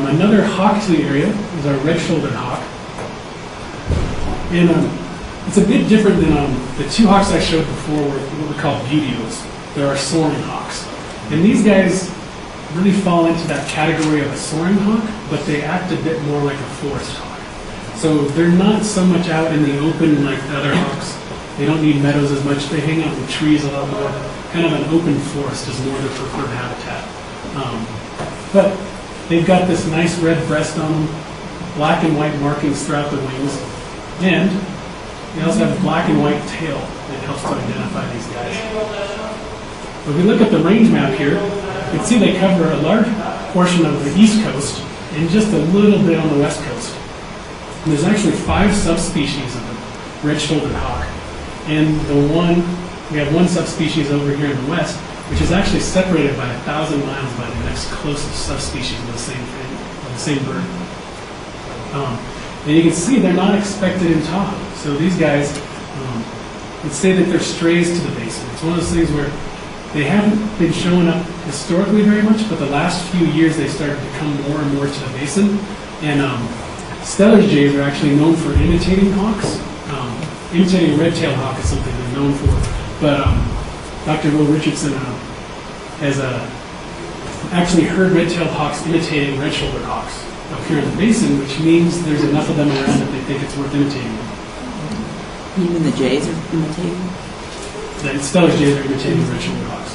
Another hawk to the area is our red-shouldered hawk. And it's a bit different than the two hawks I showed before were what we call beautios. There are soaring hawks. And these guys really fall into that category of a soaring hawk, but they act a bit more like a forest hawk. So they're not so much out in the open like the other hawks. They don't need meadows as much. They hang out in trees a lot more. Kind of an open forest is more their preferred habitat. But they've got this nice red breast on them, black and white markings throughout the wings, and they also have a black and white tail that helps to identify these guys. If we look at the range map here, you can see they cover a large portion of the east coast and just a little bit on the west coast. And there's actually 5 subspecies of the red-shouldered hawk. And we have one subspecies over here in the west, which is actually separated by 1,000 miles by the next closest subspecies of the same bird. And you can see they're not expected in Tahoe. So these guys, let's say that they're strays to the basin. It's one of those things where they haven't been showing up historically very much, but the last few years they started to come more and more to the basin. And Steller's jays are actually known for imitating hawks. Imitating a red-tailed hawk is something they're known for. But Dr. Will Richardson has actually heard red-tailed hawks imitating red-shouldered hawks up here in the basin, which means there's enough of them around that they think it's worth imitating them. Even the jays are imitating? The Steller's jays are imitating red-shouldered hawks.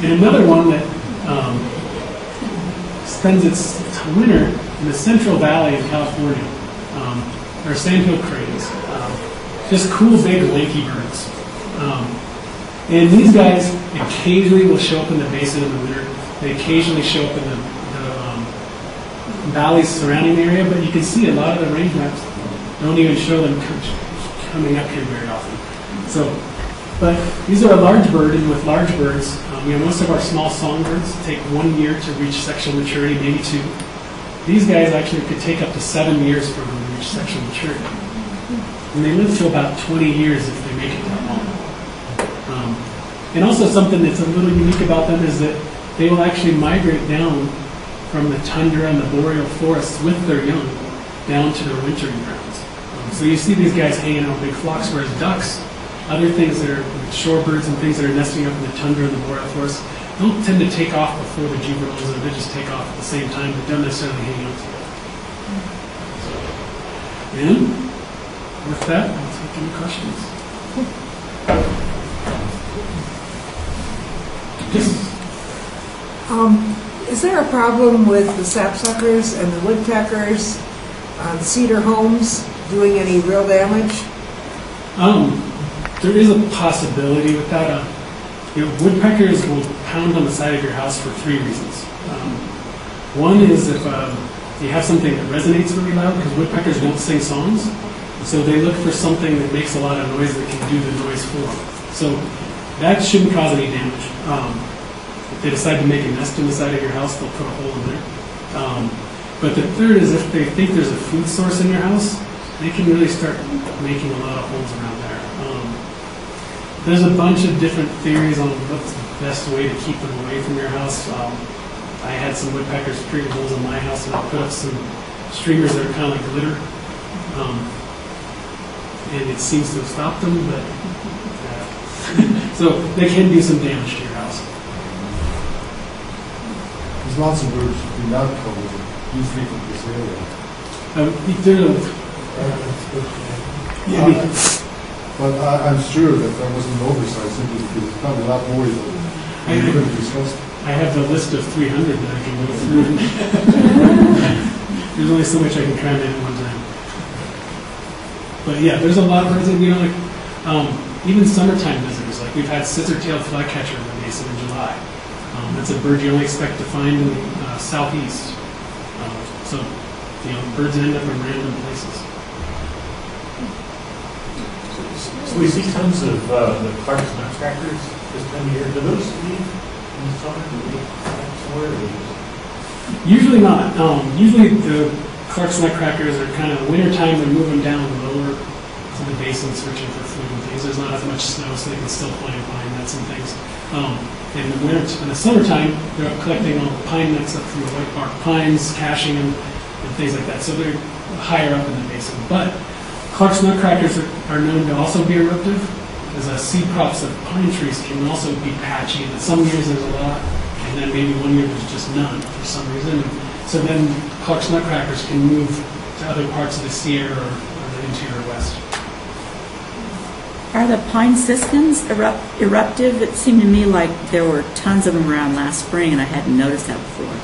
And another one that spends its winter in the Central Valley of California are Sandhill Cranes. Just cool, big, lanky birds. And these guys occasionally will show up in the basin in the winter. They occasionally show up in the valleys surrounding the area, but you can see a lot of the range maps don't even show them coming up here very often. But these are a large bird, and with large birds, most of our small songbirds take 1 year to reach sexual maturity, maybe 2. These guys actually could take up to 7 years for them to reach sexual maturity. And they live to about 20 years if they make it that long. And also something that's a little unique about them is that they will actually migrate down from the tundra and the boreal forests with their young down to their wintering grounds. So you see these guys hanging out in big flocks, whereas ducks, other things that are shorebirds and things that are nesting up in the tundra and the boreal forest, don't tend to take off before the juveniles, and they just take off at the same time, but don't necessarily hang out together. And with that, I'll take any questions. Is there a problem with the sapsuckers and the woodpeckers on cedar homes doing any real damage? There is a possibility with that. Woodpeckers will pound on the side of your house for 3 reasons. One is if you have something that resonates really loud, because woodpeckers don't sing songs, so they look for something that makes a lot of noise that can do the noise for them. So that shouldn't cause any damage. If they decide to make a nest in the side of your house, they'll put a hole in there. But the third is if they think there's a food source in your house, they can really start making a lot of holes around there. There's a bunch of different theories on what's the best way to keep them away from your house. I had some woodpeckers create holes in my house, and I put up some streamers that are kind of like glitter. And it seems to have stopped them, but so they can do some damage to your house. There's lots of birds who do not cover you frequent this area. But I'm sure that wasn't an oversight simply because it's probably a lot more than we could have discussed. I have the list of 300 that I can go through. There's only so much I can cram in at one time. But yeah, there's a lot of birds that we don't like. Even summertime visitors, like we've had scissor-tailed flycatcher in the basin in July. That's a bird you only expect to find in the southeast. So, birds end up in random places. So we see tons of the Clark's nutcrackers this time of year. Do those leave in the summer? Do they come somewhere? Usually not. Usually the Clark's nutcrackers are kind of wintertime. They're moving down lower to the basin, searching for food and things. There's not as much snow, so they can still find pine nuts and things. In the summertime, they're up collecting all the pine nuts up from the white bark pines, caching them, and things like that. So they're higher up in the basin. But Clark's nutcrackers are known to also be eruptive, as seed crops of pine trees can also be patchy. And some years there's a lot, and then maybe one year there's just none for some reason. So then Clark's nutcrackers can move to other parts of the Sierra or the interior west. Are the pine siskins eruptive? It seemed to me like there were tons of them around last spring, and I hadn't noticed that before.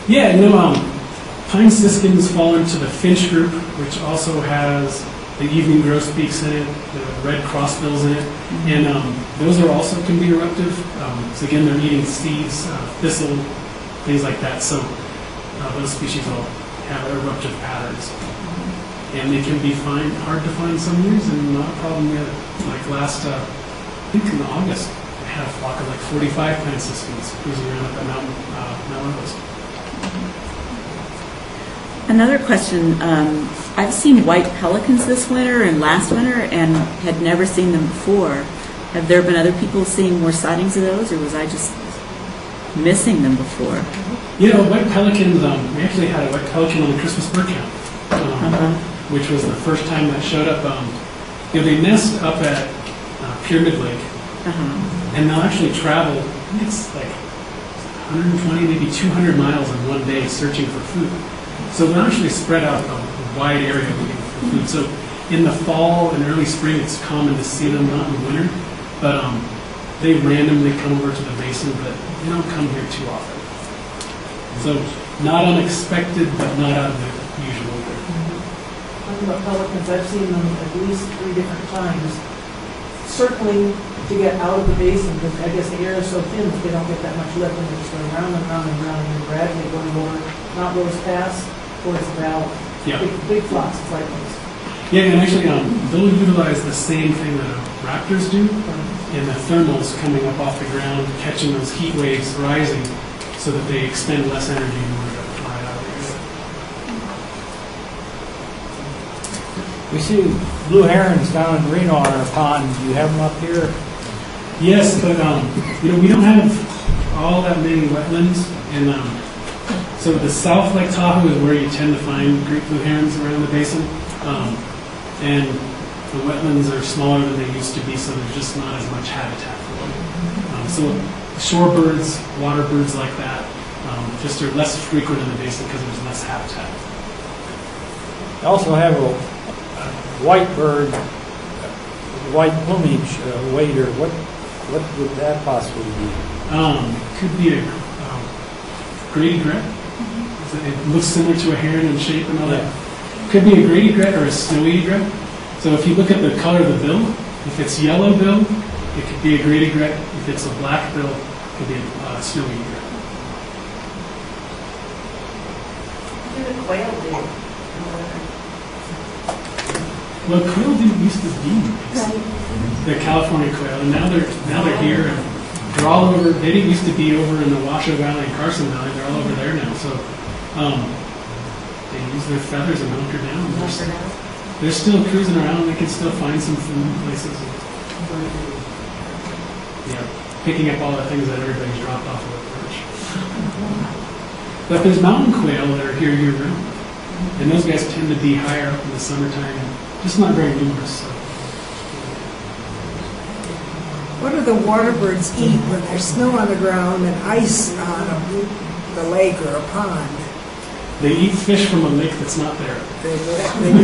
Yeah, pine siskins fall into the finch group, which also has the evening grosbeaks in it, the red crossbills in it, and those are also can be eruptive. So again, they're eating seeds, thistle, things like that. So those species all have eruptive patterns. And they can be hard to find some years, and not a problem yet. Like last, I think in August, I had a flock of like 45 pine siskins cruising around up at Mount Everest. Another question, I've seen white pelicans this winter and last winter and had never seen them before. Have there been other people seeing more sightings of those, or was I just missing them before? White pelicans, we actually had a white pelican on the Christmas bird count, which was the first time that showed up. They nest up at Pyramid Lake, and they'll actually travel, I think it's like 120, maybe 200 miles in one day searching for food. So they're actually spread out a wide area looking for food. So in the fall and early spring, it's common to see them, not in winter, but they randomly come over to the basin, but they don't come here too often. So not unexpected, but not out of the usual. Talking about pelicans, I've seen them at least 3 different times circling to get out of the basin, because I guess the air is so thin that they don't get that much lift, and they're just going round and round and round, and gradually going over, not Rose Pass, towards the valley. Yeah. Big flocks of flightlings. Yeah, and actually they'll utilize the same thing that raptors do, in the thermals coming up off the ground, catching those heat waves rising, so that they expend less energy in order to fly out of the air. We see blue herons down in Reno on our pond. Do you have them up here? Yes, but we don't have all that many wetlands, and so the South Lake Tahoe is where you tend to find great blue herons around the basin, and the wetlands are smaller than they used to be, so there's just not as much habitat for them. So shorebirds, water birds like that, just are less frequent in the basin because there's less habitat. I also have a white bird, white plumage wader. What would that possibly be? Could be a Grady Grebe. It looks similar to a heron in shape and all that. Could be a Grady Grebe or a snowy Grebe. So if you look at the color of the bill, if it's yellow bill, it could be a Grady Grebe. If it's a black bill, it could be a snowy Grebe. What do the quail do? Well, quail didn't used to be the California quail, and now they're here, and they're all over. They didn't used to be over in the Washoe Valley and Carson Valley. They're all over there now. So they use their feathers and hunker down. They're still cruising around. They can still find some food places. picking up all the things that everybody's dropped off of the perch. But there's mountain quail that are here year-round, and those guys tend to be higher up in the summertime, and just not very numerous. So. What do the water birds eat when there's snow on the ground and ice on the lake or a pond? They eat fish from a lake that's not there. They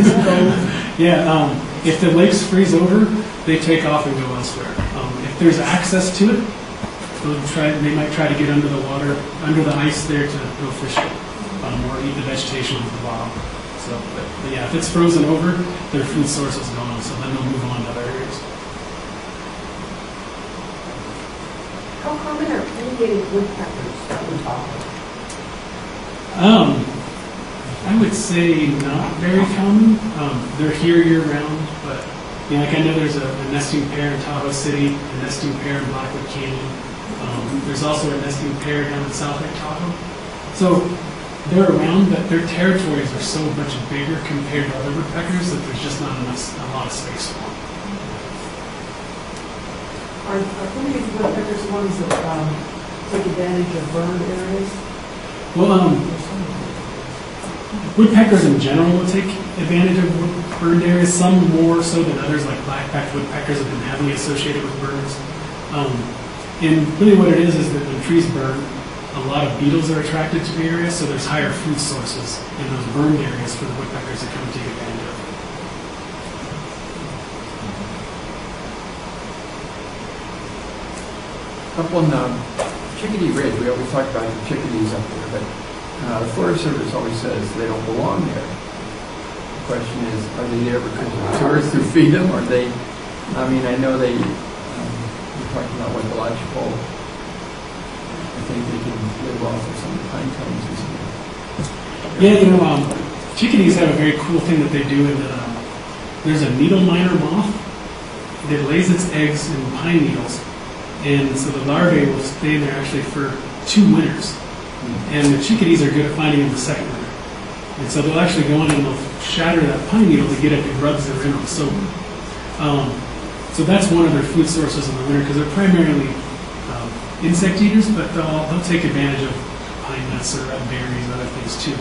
just go. Yeah, if the lakes freeze over, they take off and go elsewhere. If there's access to it, they might try to get under the water, under the ice there to go fishing, or eat the vegetation at the bottom. So, but yeah, if it's frozen over, their food source is gone, so then they'll move on to other areas. How common are foliated woodpeckers that we talk about? I would say not very common. They're here year-round, but like I know there's a nesting pair in Tahoe City, a nesting pair in Blackwood Canyon. There's also a nesting pair down in South Lake Tahoe. So they're around, but their territories are so much bigger compared to other woodpeckers that there's just not a lot of space for them. Are some of these woodpeckers the ones that take advantage of burned areas? Well, woodpeckers in general will take advantage of burned areas, some more so than others, like black-backed woodpeckers have been heavily associated with burns. And really what it is that when trees burn, a lot of beetles are attracted to the area, so there's higher food sources in those burned areas for the woodpeckers to come and take advantage of. Up on Chickadee Ridge, we always talk about the chickadees up there, but the Forest Service always says they don't belong there. The question is, are they there because of tourists who feed them, or they, I mean, I know they, you're talking about like the lodgepole. I think they can live off of some of the pine cones or something. Yeah, chickadees have a very cool thing that they do, and there's a needle miner moth that lays its eggs in pine needles. And so the larvae will stay there actually for 2 winters. And the chickadees are good at finding them the second winter. And so they'll actually go in and they'll shatter that pine needle to get at the grubs that are in them. So that's one of their food sources in the winter, because they're primarily insect eaters, but they'll take advantage of pine nuts or berries and other things too.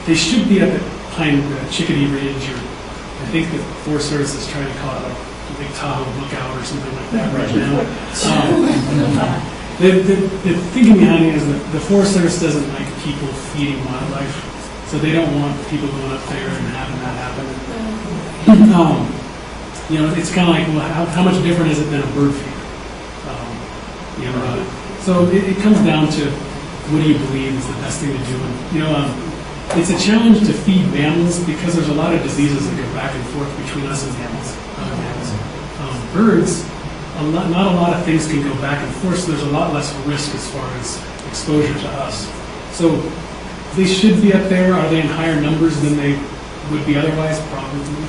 They should be up at Chickadee Ridge, or I think the Forest Service is trying to call it like Big Tahoe Lookout or something like that right now. The thinking behind it is that the Forest Service doesn't like people feeding wildlife, so they don't want people going up there and having that happen. It's kind of like, well, how much different is it than a bird feeder? So it comes down to what do you believe is the best thing to do. And, it's a challenge to feed mammals because there's a lot of diseases that go back and forth between us and mammals. Birds, not a lot of things can go back and forth, so there's a lot less risk as far as exposure to us. So they should be up there. Are they in higher numbers than they would be otherwise? Probably.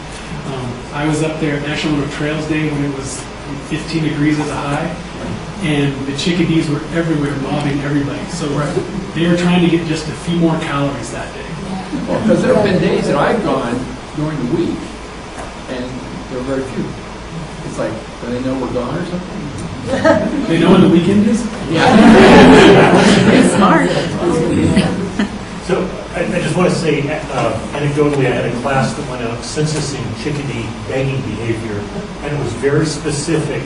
I was up there at National Winter Trails Day when it was 15 degrees as a high, and the chickadees were everywhere mobbing everybody. So they were trying to get just a few more calories that day. Well, because there have been days that I've gone during the week, and there are very few. It's like, do they know we're gone or something? They know when the weekend is? Yeah. It's smart. So I just want to say, anecdotally, I had a class that went out censusing chickadee begging behavior, and it was very specific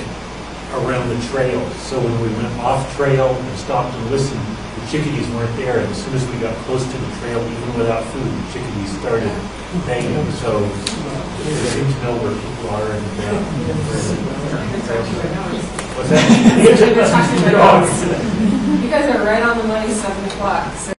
around the trail. So when we went off trail and stopped and listened, the chickadees weren't there. And as soon as we got close to the trail, even without food, the chickadees started begging. So they seem to know where people are. And what's that? You guys are right on the money, 7 o'clock. So